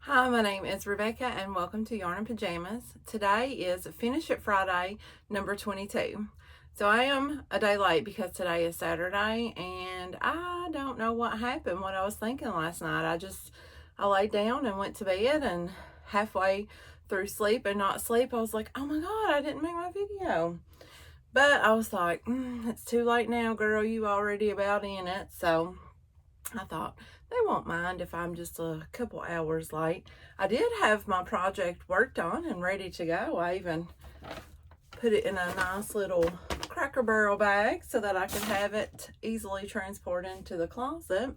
Hi, my name is Rebecca and welcome to Yarn and Pajamas. Today is Finish It Friday, number 22. So I am a day late because today is Saturday and I don't know what happened, what I was thinking last night. I laid down and went to bed, and halfway through sleep and not sleep, I was like, oh my God, I didn't make my video. But I was like, it's too late now, girl, you already about in it. So I thought they won't mind if I'm just a couple hours late. I did have my project worked on and ready to go. I even put it in a nice little Cracker Barrel bag so that I could have it easily transported into the closet.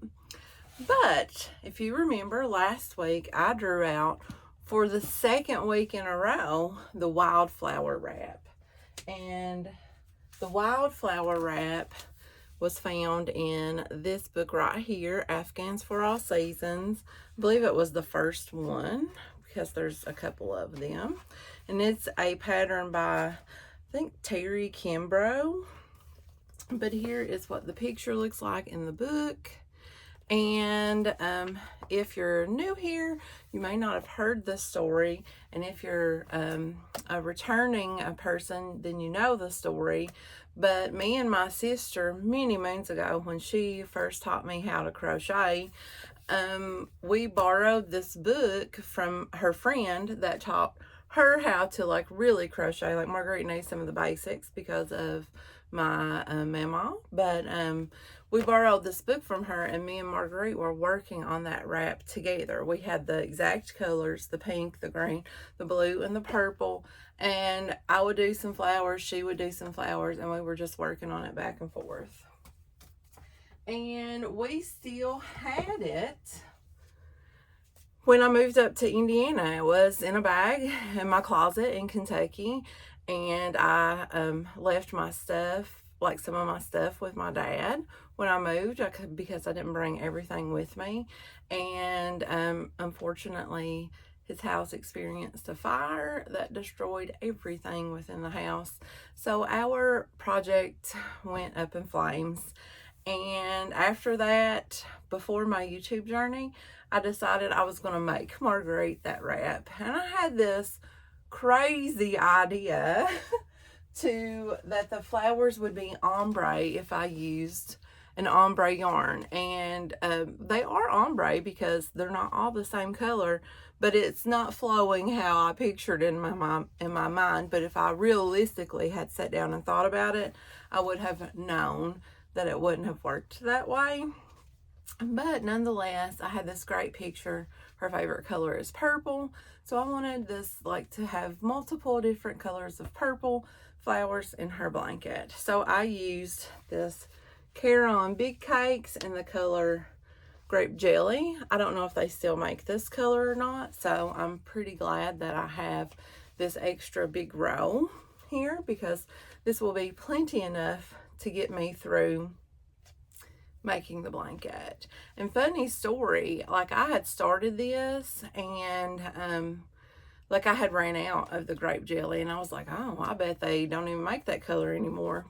But if you remember last week, I drew out for the second week in a row the Wildflower wrap. And the Wildflower wrap was found in this book right here, Afghans for All Seasons. I believe it was the first one because there's a couple of them. And it's a pattern by, I think, Terry Kimbrough. But here is what the picture looks like in the book. And if you're new here, you may not have heard this story. And if you're a returning person, then you know the story. But me and my sister, many moons ago, when she first taught me how to crochet, we borrowed this book from her friend that taught her how to like really crochet. Like Marguerite knows some of the basics because of my mama, but we borrowed this book from her, and me and Marguerite were working on that wrap together. We had the exact colors, the pink, the green, the blue, and the purple, and I would do some flowers, she would do some flowers, and we were just working on it back and forth. And we still had it when I moved up to Indiana. It was in a bag in my closet in Kentucky, and I left my stuff, like some of my stuff, with my dad when I moved because I didn't bring everything with me. And unfortunately, his house experienced a fire that destroyed everything within the house. So our project went up in flames. And after that, before my YouTube journey, I decided I was going to make Marguerite that wrap. And I had this crazy idea that the flowers would be ombre if I used an ombre yarn. And they are ombre because they're not all the same color, but it's not flowing how I pictured in my mind. But if I realistically had sat down and thought about it, I would have known that it wouldn't have worked that way. But nonetheless, I had this great picture. Her favorite color is purple, so I wanted this like to have multiple different colors of purple flowers in her blanket. So I used this Caron Big Cakes in the color Grape Jelly. I don't know if they still make this color or not, so I'm pretty glad that I have this extra big roll here because this will be plenty enough to get me through making the blanket. And funny story, like I had started this and like I had ran out of the grape jelly, and I was like, oh, I bet they don't even make that color anymore.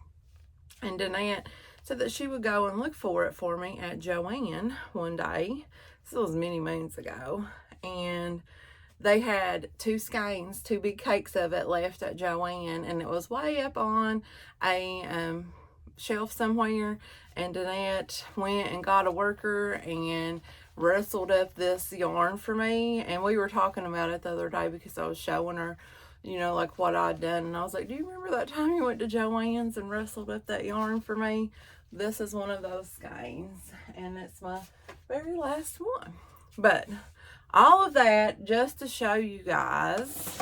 And Danette said that she would go and look for it for me at Joann one day. This was many moons ago, and they had two skeins, two big cakes of it left at Joann, and it was way up on a shelf somewhere. And Danette went and got a worker and rustled up this yarn for me. And we were talking about it the other day because I was showing her, you know, like what I'd done. And I was like, do you remember that time you went to Joann's and rustled up that yarn for me? This is one of those skeins, and it's my very last one. But all of that just to show you guys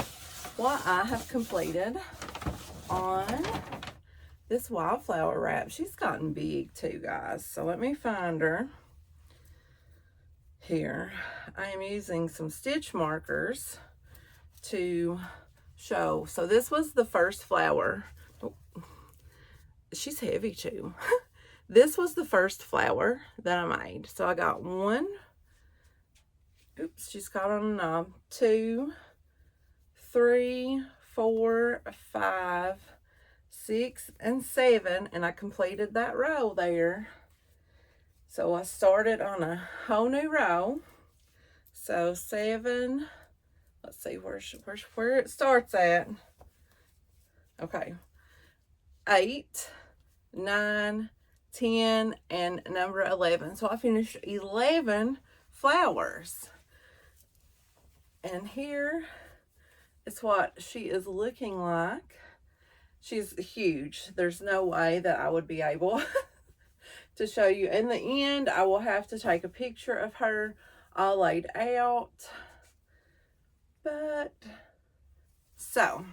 what I have completed on this Wildflower wrap. She's gotten big too, guys. So let me find her here. I am using some stitch markers to show. So this was the first flower. Oh, she's heavy too. This was the first flower that I made. So I got one. Oops, she's got on a knob. 2, 3, 4, 5, 6, and 7, and I completed that row there. So I started on a whole new row, So 7, let's see where it starts at. Okay. 8, 9, 10, and number 11. So I finished 11 flowers. And here is what she is looking like. She's huge. There's no way that I would be able to show you. In the end, I will have to take a picture of her all laid out. But, so,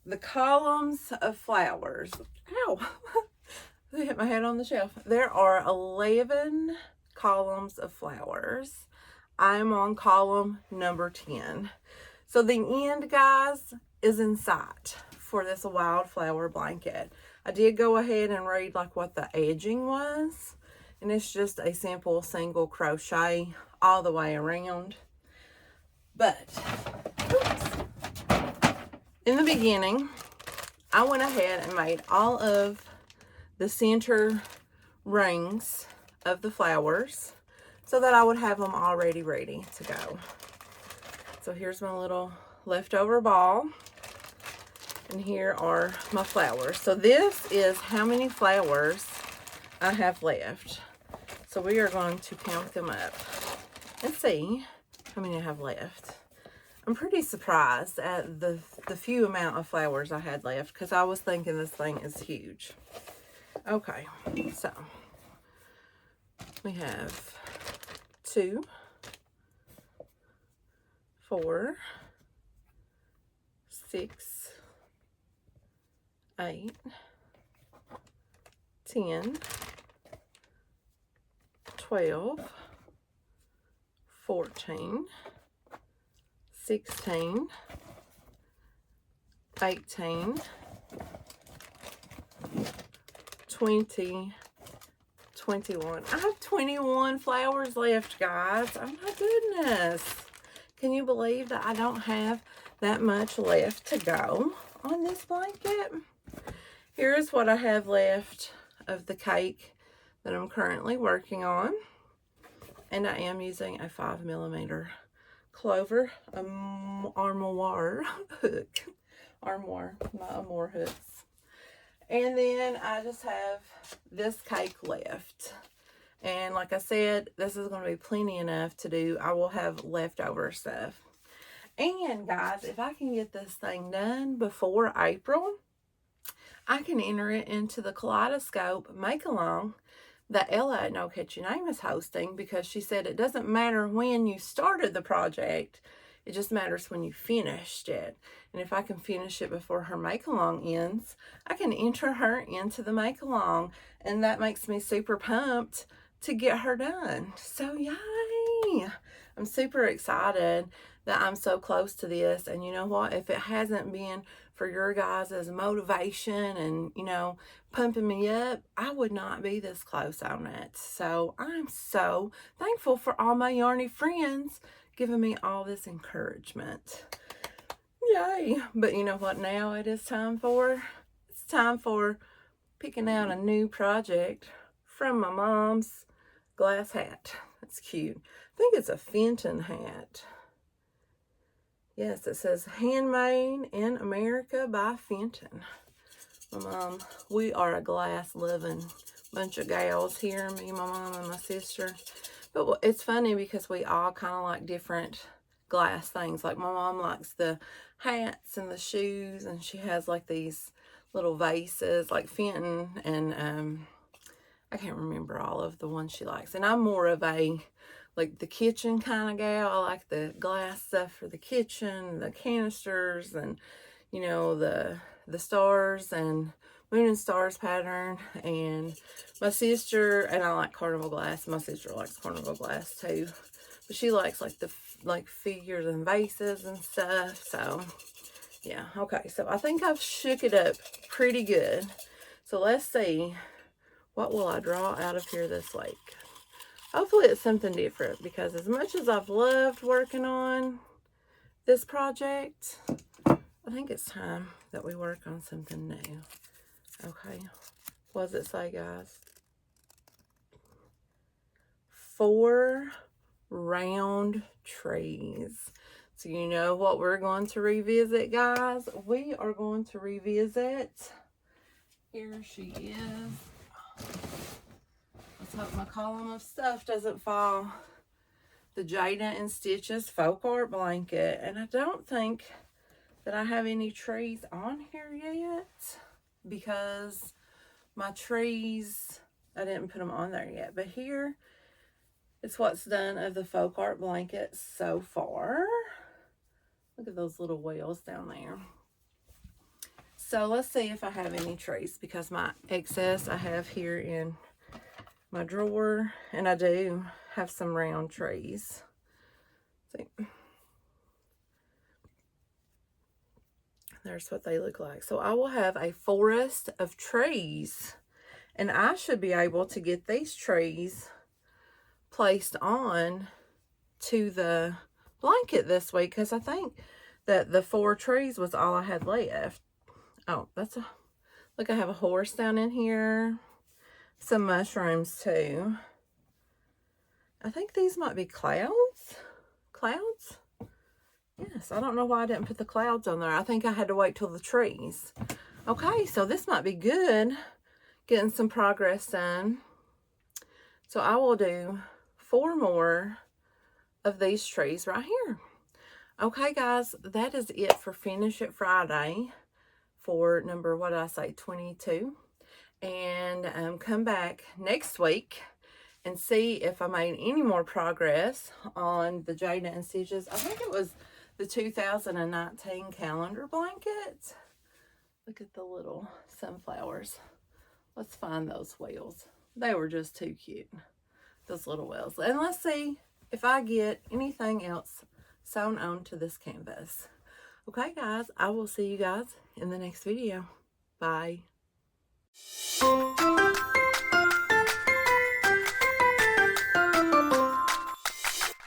the columns of flowers. Ow! I hit my head on the shelf. There are 11 columns of flowers. I'm on column number 10. So the end, guys, is in sight for this wildflower blanket. I did go ahead and read like what the edging was, and it's just a simple single crochet all the way around. But oops, in the beginning, I went ahead and made all of the center rings of the flowers so that I would have them already ready to go. So here's my little leftover ball, and here are my flowers. So this is how many flowers I have left. So we are going to count them up and see how many I have left. I'm pretty surprised at the few amount of flowers I had left, because I was thinking this thing is huge. Okay, so we have 2, 4, 6, 8, 10, 12, 14, 16, 18, 20, 21. I have 21 flowers left, guys. Oh my goodness. Can you believe that I don't have that much left to go on this blanket? Here's what I have left of the cake that I'm currently working on. And I am using a 5mm clover armoire hook. Armoire, my armoire hooks. And then I just have this cake left. And like I said, this is going to be plenty enough to do. I will have leftover stuff. And guys, if I can get this thing done before April, I can enter it into the Kaleidoscope make-along that Ella at No Catch Your Name is hosting, because she said it doesn't matter when you started the project, it just matters when you finished it. And if I can finish it before her make-along ends, I can enter her into the make-along, and that makes me super pumped to get her done. So yay! I'm super excited that I'm so close to this. And you know what? If it hasn't been for your guys' motivation and, you know, pumping me up, I would not be this close on it. So I'm so thankful for all my yarny friends giving me all this encouragement. Yay! But you know what now it is time for? It's time for picking out a new project from my mom's glass hat. That's cute. I think it's a Fenton hat. Yes, it says handmade in America by Fenton. My mom, we are a glass loving bunch of gals here, me, my mom, and my sister. But it's funny because we all kind of like different glass things. Like my mom likes the hats and the shoes, and she has like these little vases like Fenton, and I can't remember all of the ones she likes. And I'm more of a like the kitchen kind of gal. I like the glass stuff for the kitchen, the canisters, and you know, the stars and moon and stars pattern. And my sister, and I like carnival glass. My sister likes carnival glass too, but she likes like the figures and vases and stuff. So yeah, okay, so I think I've shook it up pretty good. So let's see, what will I draw out of here this week? Hopefully it's something different, because as much as I've loved working on this project, I think it's time that we work on something new. Okay, what does it say, guys? 4 round trees. So you know what we're going to revisit, guys? We are going to revisit, here she is. Let's hope my column of stuff doesn't fall. The Jada and Stitches Folk Art Blanket. And I don't think that I have any trees on here yet, because my trees, I didn't put them on there yet. But here is what's done of the Folk Art Blanket so far. Look at those little whales down there. So let's see if I have any trees, because my excess I have here in my drawer, and I do have some round trees. See, there's what they look like. So I will have a forest of trees, and I should be able to get these trees placed on to the blanket this week, because I think that the 4 trees was all I had left. Oh, that's a, look, I have a horse down in here, some mushrooms too. I think these might be clouds. Clouds? Yes, I don't know why I didn't put the clouds on there. I think I had to wait till the trees. Okay, so this might be good, getting some progress done. So I will do 4 more of these trees right here. Okay, guys, that is it for Finish It Friday for number, what did I say, 22. And come back next week and see if I made any more progress on the Jada and Stitches. I think it was the 2019 calendar blanket. Look at the little sunflowers. Let's find those whales. They were just too cute, those little whales. And let's see if I get anything else sewn on to this canvas. Okay, guys, I will see you guys in the next video. Bye.